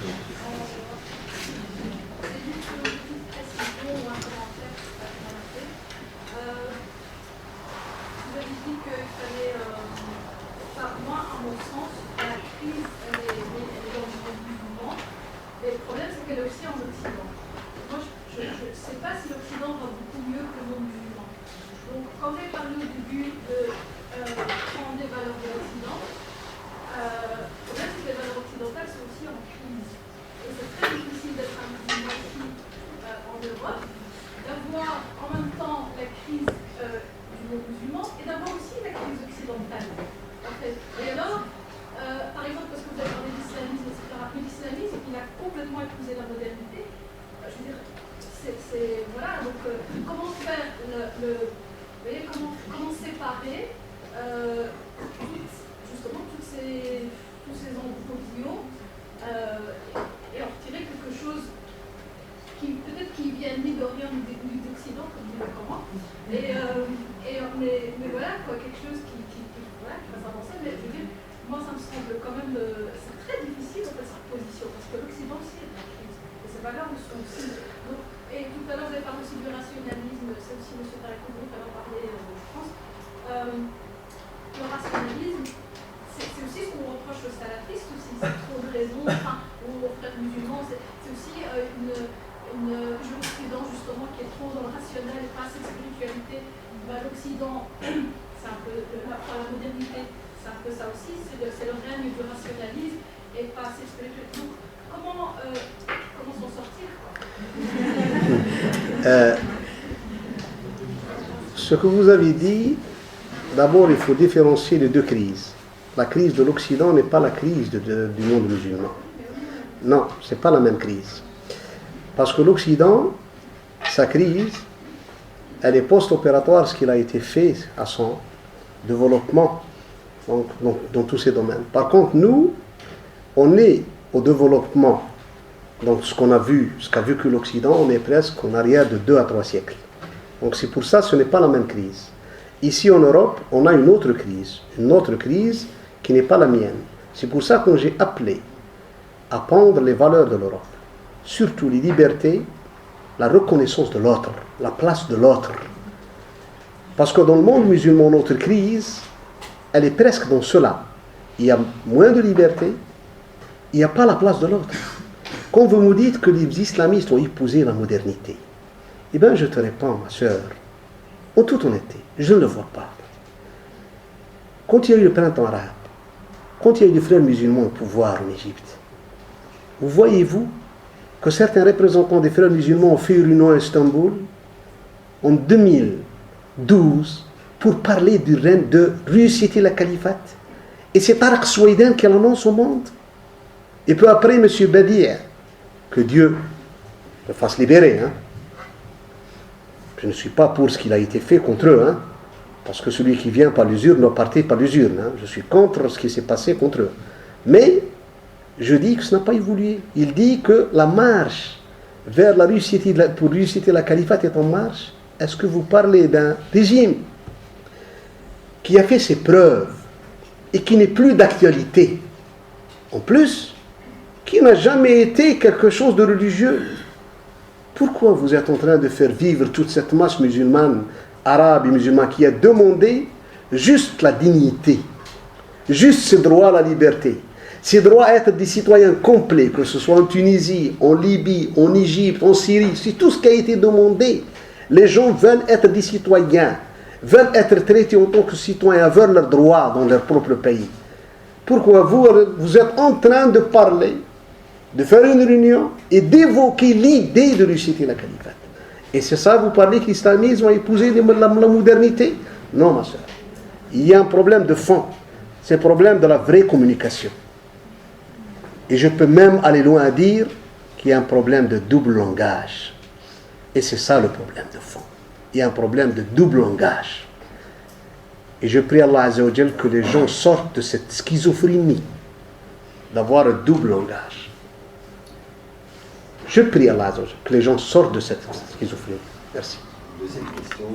Ce que vous avez dit, d'abord il faut différencier les deux crises. La crise de l'Occident n'est pas la crise du monde musulman. Non, ce n'est pas la même crise. Parce que l'Occident, sa crise, elle est post-opératoire, ce qu'il a été fait à son développement dans tous ces domaines. Par contre, nous, on est au développement. Donc ce qu'a vécu l'Occident, on est presque en arrière de 2 à 3 siècles. Donc c'est pour ça que ce n'est pas la même crise. Ici en Europe, on a une autre crise qui n'est pas la mienne. C'est pour ça que j'ai appelé à prendre les valeurs de l'Europe, surtout les libertés, la reconnaissance de l'autre, la place de l'autre. Parce que dans le monde musulman, notre crise, elle est presque dans cela. Il y a moins de liberté, il n'y a pas la place de l'autre. Quand vous me dites que les islamistes ont épousé la modernité, eh bien je te réponds, ma soeur, en toute honnêteté, je ne le vois pas. Quand il y a eu le printemps arabe, quand il y a eu les frères musulmans au pouvoir en Égypte, vous voyez-vous que certains représentants des frères musulmans ont fait une réunion à Istanbul en 2012 pour parler du règne de ressusciter la califate. Et c'est Tariq Souaïdan qui l'annonce au monde. Et peu après, M. Badi', que Dieu le fasse libérer. Je ne suis pas pour ce qu'il a été fait contre eux. Parce que celui qui vient par les urnes doit partir par les urnes. Je suis contre ce qui s'est passé contre eux. Mais je dis que ce n'a pas évolué. Il dit que la marche vers la réussite, pour réussir la califate est en marche. Est-ce que vous parlez d'un régime qui a fait ses preuves et qui n'est plus d'actualité, en plus, qui n'a jamais été quelque chose de religieux? Pourquoi vous êtes en train de faire vivre toute cette masse musulmane, arabe et musulmane, qui a demandé juste la dignité, juste ce droit à la liberté, ce droit à être des citoyens complets, que ce soit en Tunisie, en Libye, en Égypte, en Syrie, c'est tout ce qui a été demandé. Les gens veulent être des citoyens, veulent être traités en tant que citoyens, veulent leurs droits dans leur propre pays. Pourquoi vous êtes en train de parler, de faire une réunion et d'évoquer l'idée de ressusciter la califate? Et c'est ça, vous parlez que l'islamisme a épousé la modernité? Non, ma soeur. Il y a un problème de fond. c'est le problème de la vraie communication. Et je peux même aller loin à dire qu'il y a un problème de double langage. Et c'est ça le problème de fond. Il y a un problème de double langage. Et je prie Allah Azza wa Jal que les gens sortent de cette schizophrénie d'avoir un double langage. Je prie Allah Azza wa Jal que les gens sortent de cette schizophrénie. Merci. Deuxième question.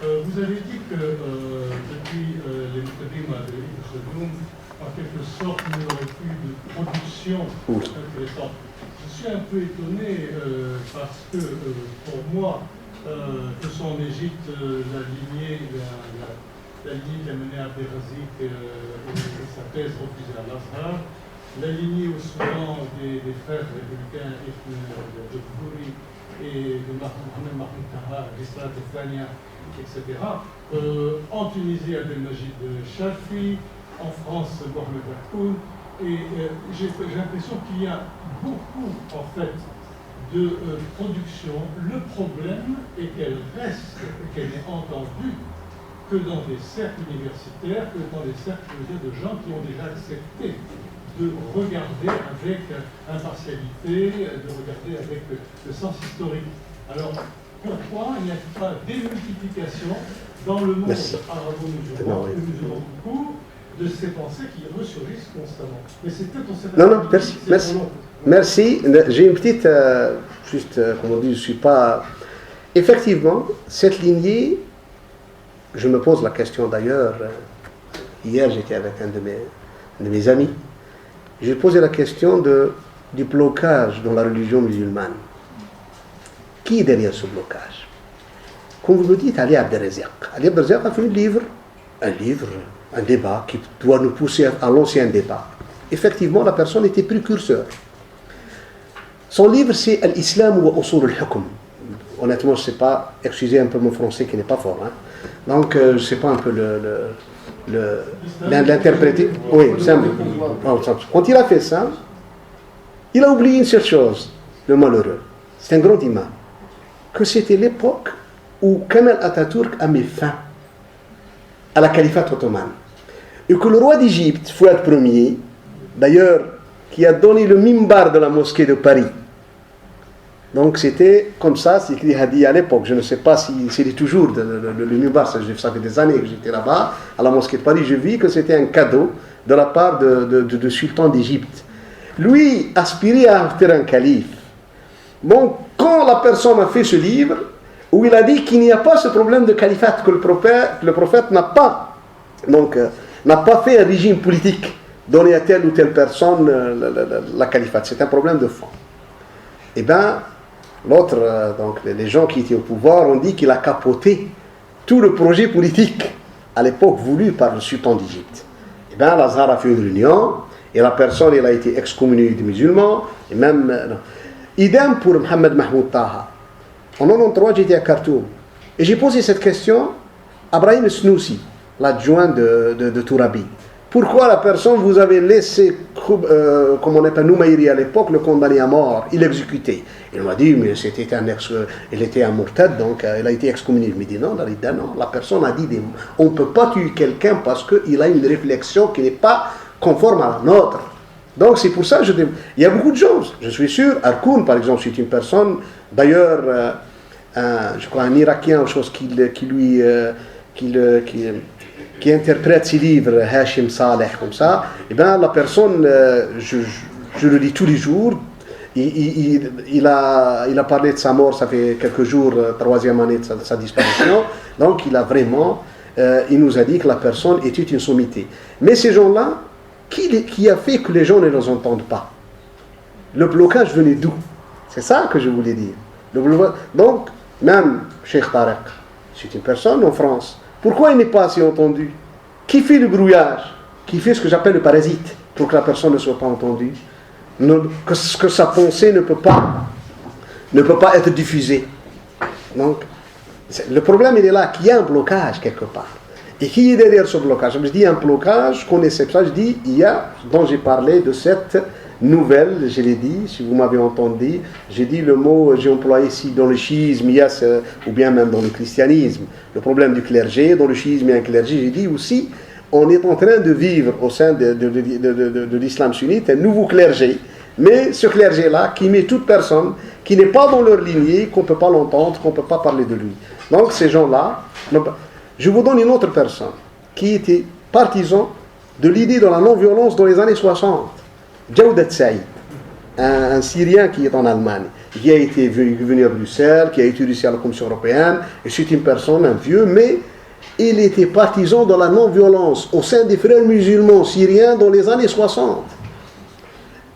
Vous avez dit que depuis les Muqaddima de Ibn Khaldoun, en quelque sorte, il n'y aurait plus de production intéressante. Je suis un peu étonné parce que, pour moi, que ce soit en Égypte, la lignée qui a mené à Berazik et sa thèse refusée à l'Azhar, la lignée au Soudan des frères républicains Ibn Jabbouri et de Mohamed Mahmoud Taha, l'Islam de Fania, etc. En Tunisie, Abdelmajid Chafi, en France, Mohamed Hakoun. Et j'ai l'impression qu'il y a beaucoup, en fait, de production. Le problème est qu'elle reste, qu'elle n'est entendue que dans des cercles universitaires, que dans des cercles de gens qui ont déjà accepté de regarder avec impartialité, de regarder avec le sens historique. Alors, pourquoi il n'y a pas démultiplication dans le monde arabo-musulman, musulman court, de ces pensées qui ressurgissent constamment? Mais c'est peut-être Non, merci. J'ai une petite, comme on dit, je ne suis pas... Effectivement, cette lignée, je me pose la question d'ailleurs, hier j'étais avec un de mes amis, j'ai posé la question du blocage dans la religion musulmane. Qui est derrière ce blocage? Comme vous le dites, Ali Abdelrazak. Ali Abdelrazak a fait un débat qui doit nous pousser à l'ancien débat. Effectivement, la personne était précurseur. Son livre, c'est Al-Islam wa Usul al-Hukm. Honnêtement, je ne sais pas, excusez un peu mon français qui n'est pas fort. Hein. Donc, je ne sais pas un peu l'interpréter. Oui, simple. Quand il a fait ça, il a oublié une seule chose, le malheureux. C'est un grand imam. Que c'était l'époque où Kemal Atatürk a mis fin à la califat ottomane. Et que le roi d'Égypte, Fouad Ier, d'ailleurs, qui a donné le mimbar de la mosquée de Paris. Donc c'était comme ça, c'est écrit Hadi à l'époque. Je ne sais pas si c'est toujours le mimbar, ça fait des années que j'étais là-bas, à la mosquée de Paris. Je vis que c'était un cadeau de la part du sultan d'Égypte. Lui aspirait à faire un calife. Donc quand la personne a fait ce livre, où il a dit qu'il n'y a pas ce problème de califat, que le prophète n'a pas fait un régime politique, donner à telle ou telle personne la califat. C'est un problème de fond. Eh bien, l'autre, donc les gens qui étaient au pouvoir ont dit qu'il a capoté tout le projet politique à l'époque voulu par le sultan d'Égypte. Eh bien, l'Azhar a fait une réunion et la personne, elle a été excommuniée des musulmans. Et même, idem pour Mohamed Mahmoud Taha. En 1993, j'étais à Khartoum et j'ai posé cette question à Brahim Snoussi, l'adjoint de Tourabi. Pourquoi la personne, vous avez laissé, comme on appelle Noumaïri à l'époque, le condamné à mort, il exécuté? Il m'a dit, mais il était un murtad, donc il a été excommunié. Je me dis, non, la personne a dit, on ne peut pas tuer quelqu'un parce qu'il a une réflexion qui n'est pas conforme à la nôtre. Donc c'est pour ça, il y a beaucoup de choses. Je suis sûr, Harkoun, par exemple, c'est une personne, d'ailleurs, je crois un Irakien, chose qui interprète ses livres, Hashim Saleh, comme ça, et bien la personne, je le lis tous les jours, il a parlé de sa mort, ça fait quelques jours, troisième année de sa disparition, donc il a vraiment, il nous a dit que la personne était une sommité. Mais ces gens-là, qui a fait que les gens ne les entendent pas? Le blocage venait d'où? C'est ça que je voulais dire. Donc, même Cheikh Tarek, c'est une personne en France. Pourquoi il n'est pas assez entendu? Qui fait le brouillage? Qui fait ce que j'appelle le parasite pour que la personne ne soit pas entendue? Que sa pensée ne peut pas être diffusée. Donc, le problème il est là, qu'il y a un blocage quelque part. Et qui est derrière ce blocage? Je dis un blocage, connaissez ça, je dis, il y a, dont j'ai parlé de cette nouvelle, je l'ai dit, si vous m'avez entendu, j'ai dit le mot, j'ai employé ici dans le chiisme, il y a ou bien même dans le christianisme, le problème du clergé, dans le chiisme il y a un clergé, j'ai dit aussi, on est en train de vivre au sein de l'islam sunnite un nouveau clergé, mais ce clergé-là qui met toute personne qui n'est pas dans leur lignée, qu'on ne peut pas l'entendre, qu'on ne peut pas parler de lui. Donc ces gens-là, je vous donne une autre personne qui était partisan de l'idée de la non-violence dans les années 60. Jawdat Saïd, un Syrien qui est en Allemagne, qui a été venu à Bruxelles, qui a étudié ici à la Commission européenne, et c'est une personne, un vieux, mais il était partisan de la non-violence au sein des frères musulmans syriens dans les années 60.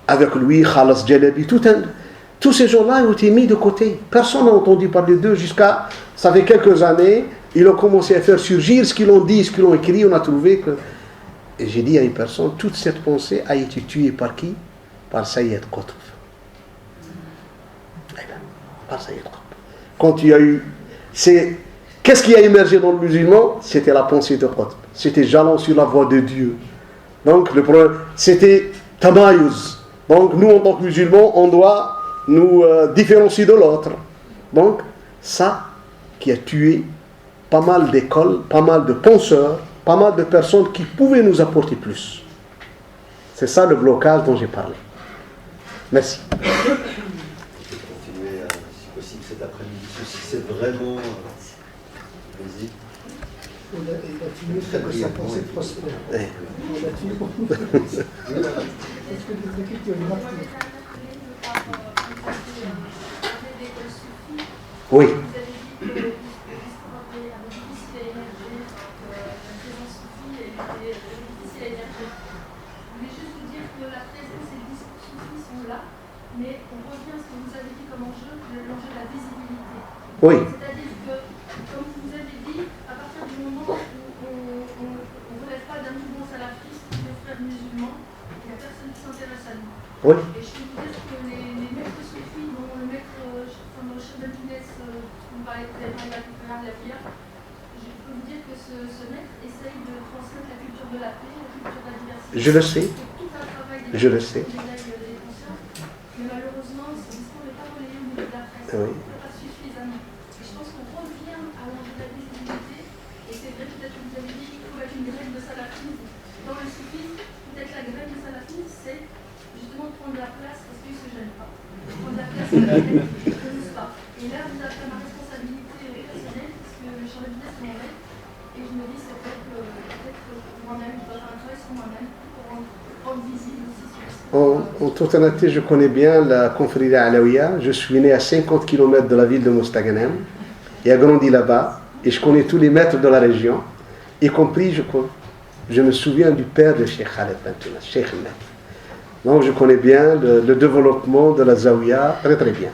Avec lui, Khalas Jalabi, tous ces gens-là ont été mis de côté. Personne n'a entendu parler d'eux jusqu'à, ça fait quelques années, ils ont commencé à faire surgir ce qu'ils ont dit, ce qu'ils ont écrit, on a trouvé que... Et j'ai dit à une personne, toute cette pensée a été tuée par qui? Par Sayyid Qutb. Par Sayyid Qutb. Quand il y a eu... Qu'est-ce qui a émergé dans le musulman? C'était la pensée de Qutb. C'était jalon sur la voie de Dieu. Donc le problème, c'était tamayuz. Donc nous en tant que musulmans, on doit nous différencier de l'autre. Donc ça qui a tué pas mal d'écoles, pas mal de penseurs, pas mal de personnes qui pouvaient nous apporter plus. C'est ça le blocage dont j'ai parlé. Merci. Continuer, si possible, cet après-midi. Si c'est vraiment... Vas-y. Il a fini de sa pensée prospère. On a fini pour nous. Est-ce que des équipes qui ont une marque? Oui. Mais on revient à ce que vous avez dit comme enjeu, l'enjeu de la visibilité. Oui. C'est-à-dire que, comme vous avez dit, à partir du moment où on ne relève pas d'un mouvement salafiste, de frères musulmans, il n'y a personne qui s'intéresse à nous. Oui. Et je peux vous dire que les maîtres soufis, dont le maître, le chef de Tunis, on va être je peux vous dire que ce maître essaye de transmettre la culture de la paix, la culture de la diversité. Je le sais. Tout un travail Je le sais. Mais malheureusement, ce discours n'est pas relayé au niveau de la presse. Oui. Pas suffisamment. Et je pense qu'on revient à l'enjeu de la visibilité. Et c'est vrai, peut-être que vous avez dit qu'il faut mettre une grève de salafisme dans le soufisme. Peut-être la grève de salafisme, c'est justement de prendre la place parce qu'ils ne se gênent pas. Prendre la place, ils ne se pas. Et là, vous avez ma responsabilité personnelle parce que le champ de business m'embête. Et je me dis, c'est vrai que peut-être que moi-même, je dois faire un travail sur moi-même pour rendre visible aussi ce En toute honnêteté, je connais bien la confrérie Alaouia. Je suis né à 50 km de la ville de Mostaganem et a grandi là-bas. Et je connais tous les maîtres de la région, y compris, je me souviens du père de Cheikh Khaled Bentouna, Cheikh Ahmed. Donc je connais bien le développement de la Zaouia très très bien.